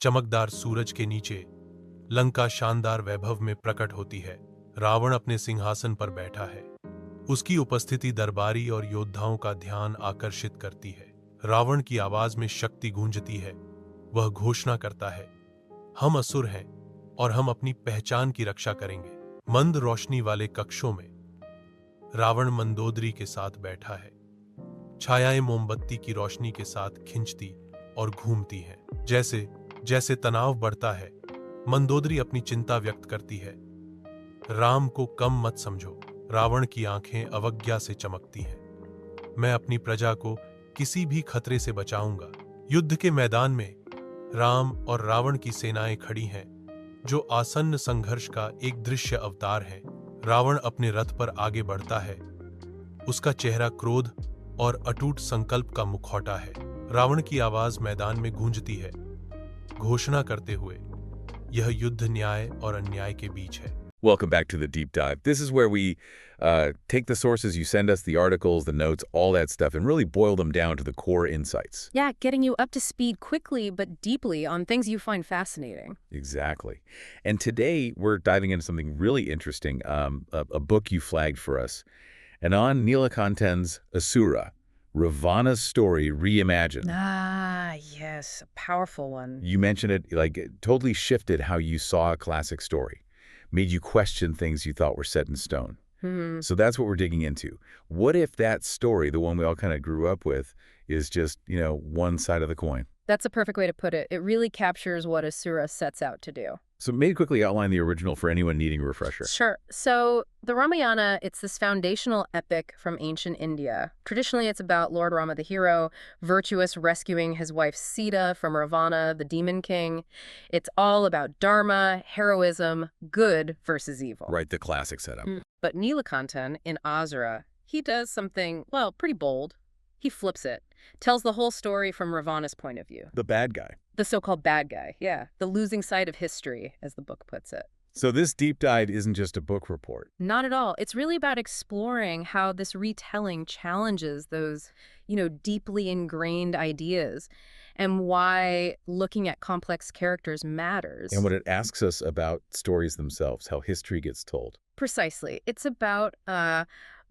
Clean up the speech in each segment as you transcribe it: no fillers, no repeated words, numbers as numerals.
चमकदार सूरज के नीचे लंका शानदार वैभव में प्रकट होती है। रावण अपने सिंहासन पर बैठा है। उसकी उपस्थिति दरबारी और योद्धाओं का ध्यान आकर्षित करती है। रावण की आवाज में शक्ति गूंजती है। वह घोषणा करता है, हम असुर हैं और हम अपनी पहचान की रक्षा करेंगे। मंद रोशनी वाले कक्षों में रावण मंदोदरी के साथ बैठा है। छायाएं मोमबत्ती की रोशनी के साथ खिंचती और घूमती हैं। जैसे जैसे तनाव बढ़ता है, मंदोदरी अपनी चिंता व्यक्त करती है। राम को कम मत समझो। रावण की आंखें अवज्ञा से चमकती हैं। मैं अपनी प्रजा को किसी भी खतरे से बचाऊंगा। युद्ध के मैदान में राम और रावण की सेनाएं खड़ी हैं, जो आसन्न संघर्ष का एक दृश्य अवतार है। रावण अपने रथ पर आगे बढ़ता है। उसका चेहरा क्रोध और अटूट संकल्प का मुखौटा है। रावण की आवाज मैदान में गूंजती है, घोषणा करते हुए, यह युद्ध न्याय और अन्याय के बीच है। Welcome back to the deep dive. This is where we take the sources you send us, the articles, the notes, all that stuff, and really boil them down to the core insights. Yeah, getting you up to speed quickly but deeply on things you find fascinating. Exactly. And today we're diving into something really interesting, a book you flagged for us. Anand Neelakantan's Asura, Ravana's story reimagined. Ah, yes, a powerful one. You mentioned it, like, it totally shifted how you saw a classic story. Made you question things you thought were set in stone. So that's what we're digging into. What if that story, the one we all kind of grew up with, is just, one side of the coin? That's a perfect way to put it. It really captures what Asura sets out to do. So maybe quickly outline the original for anyone needing a refresher. Sure. So the Ramayana, it's this foundational epic from ancient India. Traditionally, it's about Lord Rama the hero, virtuous, rescuing his wife Sita from Ravana, the demon king. It's all about dharma, heroism, good versus evil. Right, the classic setup. But Neelakantan in Asura, he does something, well, pretty bold. He flips it, tells the whole story from Ravana's point of view. The bad guy. The so-called bad guy, yeah. The losing side of history, as the book puts it. So this deep dive isn't just a book report. Not at all. It's really about exploring how this retelling challenges those, deeply ingrained ideas and why looking at complex characters matters. And what it asks us about stories themselves, how history gets told. Precisely. It's about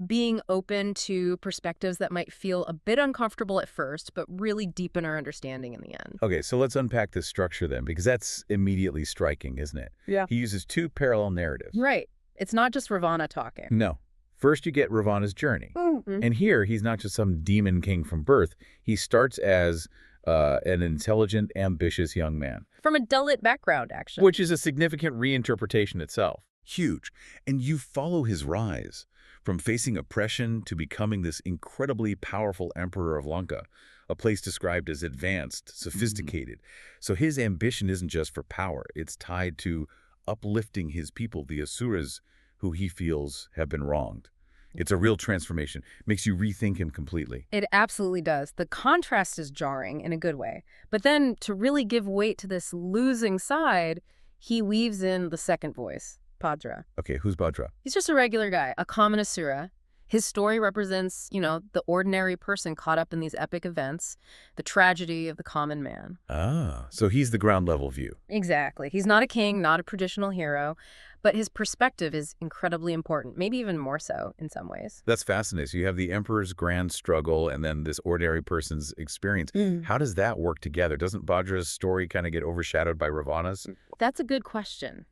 being open to perspectives that might feel a bit uncomfortable at first, but really deepen our understanding in the end. Okay, so let's unpack this structure then, because that's immediately striking, isn't it? Yeah. He uses two parallel narratives. Right. It's not just Ravana talking. No. First, you get Ravana's journey. And here, he's not just some demon king from birth. He starts as an intelligent, ambitious young man. From a Dalit background, actually. Which is a significant reinterpretation itself. Huge. And you follow his rise. From facing oppression to becoming this incredibly powerful emperor of Lanka, a place described as advanced, sophisticated. So his ambition isn't just for power. It's tied to uplifting his people, the Asuras, who he feels have been wronged. It's a real transformation. Makes you rethink him completely. It absolutely does. The contrast is jarring in a good way. But then to really give weight to this losing side, he weaves in the second voice. Bhadra. Okay, who's Bhadra? He's just a regular guy, a common Asura. His story represents, the ordinary person caught up in these epic events, the tragedy of the common man. Ah, so he's the ground level view. Exactly. He's not a king, not a traditional hero, but his perspective is incredibly important, maybe even more so in some ways. That's fascinating. So you have the emperor's grand struggle and then this ordinary person's experience. How does that work together? Doesn't Bhadra's story kind of get overshadowed by Ravana's? That's a good question.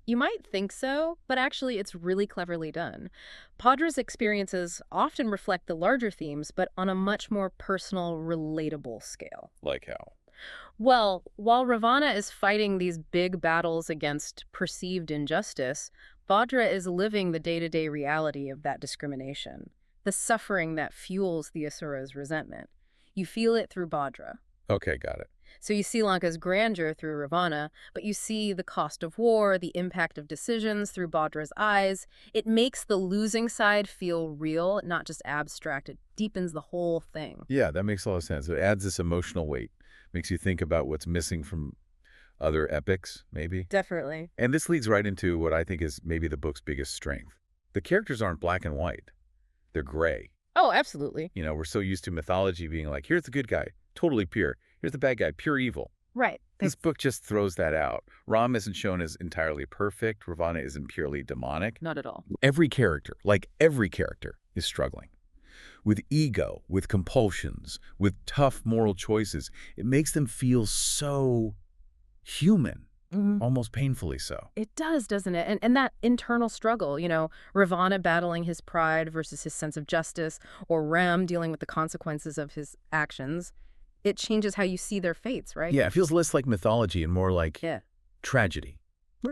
You might think so, but actually it's really cleverly done. Bhadra's experiences often reflect the larger themes, but on a much more personal, relatable scale. Like how? Well, while Ravana is fighting these big battles against perceived injustice, Bhadra is living the day-to-day reality of that discrimination, the suffering that fuels the Asura's resentment. You feel it through Bhadra. Okay, got it. So you see Lanka's grandeur through Ravana, but you see the cost of war, the impact of decisions through Bhadra's eyes. It makes the losing side feel real, not just abstract. It deepens the whole thing. Yeah, that makes a lot of sense. It adds this emotional weight. Makes you think about what's missing from other epics, maybe. Definitely. And this leads right into what I think is maybe the book's biggest strength. The characters aren't black and white. They're gray. Oh, absolutely. We're so used to mythology being like, here's the good guy, totally pure. Here's the bad guy, pure evil. Right. This book just throws that out. Ram isn't shown as entirely perfect. Ravana isn't purely demonic. Not at all. Every character, like every character, is struggling. With ego, with compulsions, with tough moral choices. It makes them feel so human, almost painfully so. It does, doesn't it? And that internal struggle, Ravana battling his pride versus his sense of justice, or Ram dealing with the consequences of his actions, it changes how you see their fates, right? Yeah, it feels less like mythology and more like tragedy.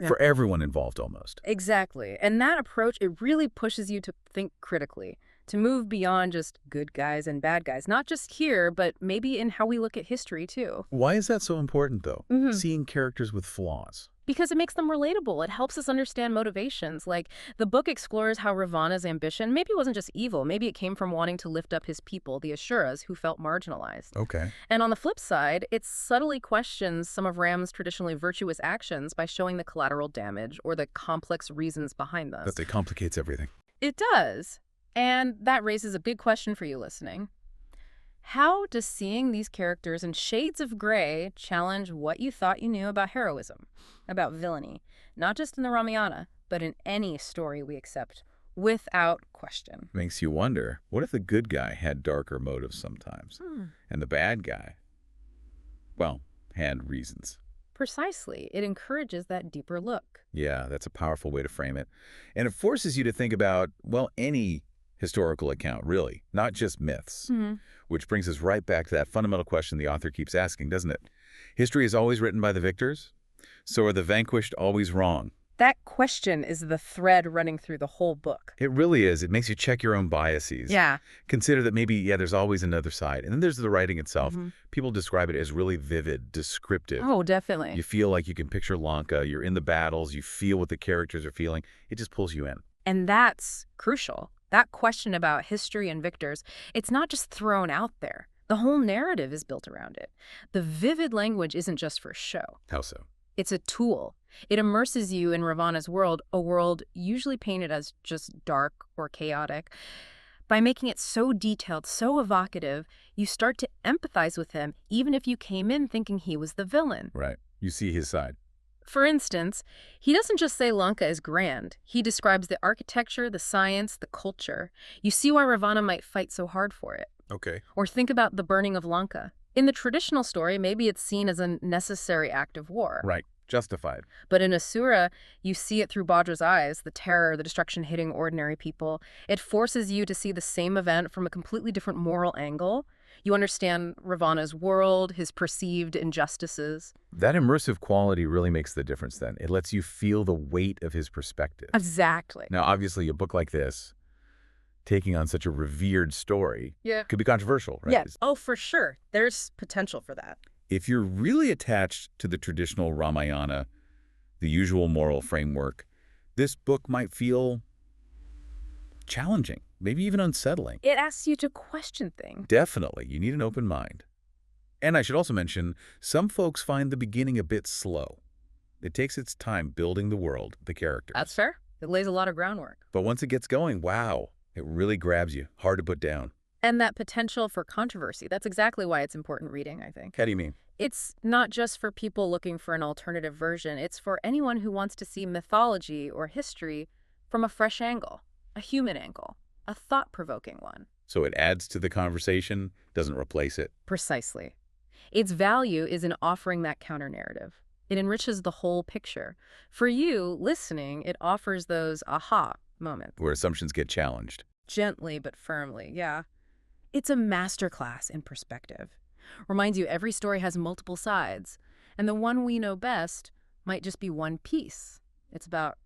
Yeah. For everyone involved, almost. Exactly. And that approach, it really pushes you to think critically, to move beyond just good guys and bad guys, not just here, but maybe in how we look at history, too. Why is that so important, though? Seeing characters with flaws. Because it makes them relatable. It helps us understand motivations. Like, the book explores how Ravana's ambition maybe wasn't just evil. Maybe it came from wanting to lift up his people, the Asuras, who felt marginalized. Okay. And on the flip side, it subtly questions some of Ram's traditionally virtuous actions by showing the collateral damage or the complex reasons behind them. That complicates everything. It does. And that raises a big question for you listening. How does seeing these characters in shades of gray challenge what you thought you knew about heroism, about villainy, not just in the Ramayana, but in any story we accept, without question? Makes you wonder, what if the good guy had darker motives sometimes? And the bad guy, well, had reasons. Precisely. It encourages that deeper look. Yeah, that's a powerful way to frame it. And it forces you to think about, well, any historical account, really, not just myths. Which brings us right back to that fundamental question the author keeps asking, doesn't it? History is always written by the victors, so are the vanquished always wrong? That question is the thread running through the whole book. It really is. It makes you check your own biases. Yeah. Consider that maybe, there's always another side. And then there's the writing itself. People describe it as really vivid, descriptive. Oh, definitely. You feel like you can picture Lanka. You're in the battles. You feel what the characters are feeling. It just pulls you in. And that's crucial. That question about history and victors, it's not just thrown out there. The whole narrative is built around it. The vivid language isn't just for show. How so? It's a tool. It immerses you in Ravana's world, a world usually painted as just dark or chaotic. By making it so detailed, so evocative, you start to empathize with him, even if you came in thinking he was the villain. Right. You see his side. For instance, he doesn't just say Lanka is grand. He describes the architecture, the science, the culture. You see why Ravana might fight so hard for it. Okay. Or think about the burning of Lanka. In the traditional story, maybe it's seen as a necessary act of war. Right. Justified. But in Asura, you see it through Bhadra's eyes, the terror, the destruction hitting ordinary people. It forces you to see the same event from a completely different moral angle. You understand Ravana's world, his perceived injustices. That immersive quality really makes the difference then. It lets you feel the weight of his perspective. Exactly. Now, obviously, a book like this, taking on such a revered story, could be controversial, right? Yes. Oh, for sure. There's potential for that. If you're really attached to the traditional Ramayana, the usual moral framework, this book might feel challenging, maybe even unsettling. It asks you to question things. Definitely. You need an open mind. And I should also mention, some folks find the beginning a bit slow. It takes its time building the world, the characters. That's fair. It lays a lot of groundwork. But once it gets going, wow, it really grabs you. Hard to put down. And that potential for controversy, that's exactly why it's important reading, I think. How do you mean? It's not just for people looking for an alternative version. It's for anyone who wants to see mythology or history from a fresh angle, a human angle, a thought-provoking one. So it adds to the conversation, doesn't replace it. Precisely. Its value is in offering that counter-narrative. It enriches the whole picture. For you, listening, it offers those aha moments. Where assumptions get challenged. Gently but firmly, yeah. It's a masterclass in perspective. Reminds you every story has multiple sides, and the one we know best might just be one piece. It's about,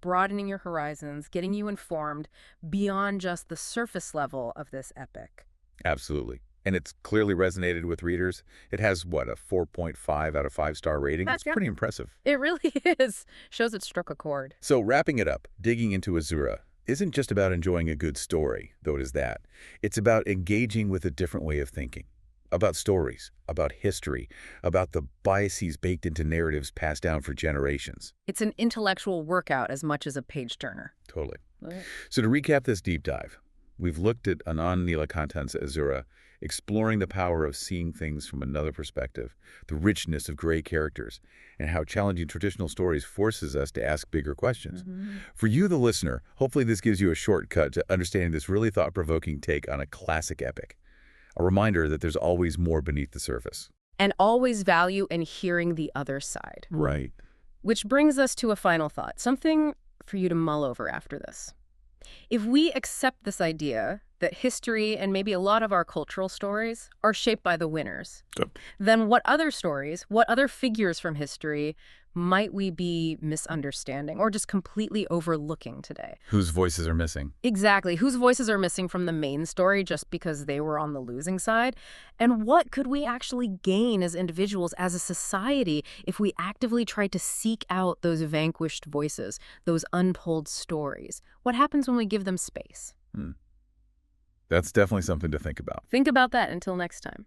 broadening your horizons, getting you informed beyond just the surface level of this epic. Absolutely. And it's clearly resonated with readers. It has, what, a 4.5 out of 5-star rating? That's pretty impressive. It really is. Shows it struck a chord. So wrapping it up, digging into Asura isn't just about enjoying a good story, though it is that. It's about engaging with a different way of thinking. About stories, about history, about the biases baked into narratives passed down for generations. It's an intellectual workout as much as a page-turner. Totally. Right. So to recap this deep dive, we've looked at Anand Neelakantan's Asura exploring the power of seeing things from another perspective, the richness of gray characters, and how challenging traditional stories forces us to ask bigger questions. For you, the listener, hopefully this gives you a shortcut to understanding this really thought-provoking take on a classic epic. A reminder that there's always more beneath the surface. And always value in hearing the other side. Right. Which brings us to a final thought, something for you to mull over after this. If we accept this idea that history and maybe a lot of our cultural stories are shaped by the winners, then what other stories, what other figures from history might we be misunderstanding or just completely overlooking today? Whose voices are missing? Exactly. Whose voices are missing from the main story just because they were on the losing side? And what could we actually gain as individuals, as a society, if we actively tried to seek out those vanquished voices, those untold stories? What happens when we give them space? That's definitely something to think about. Think about that until next time.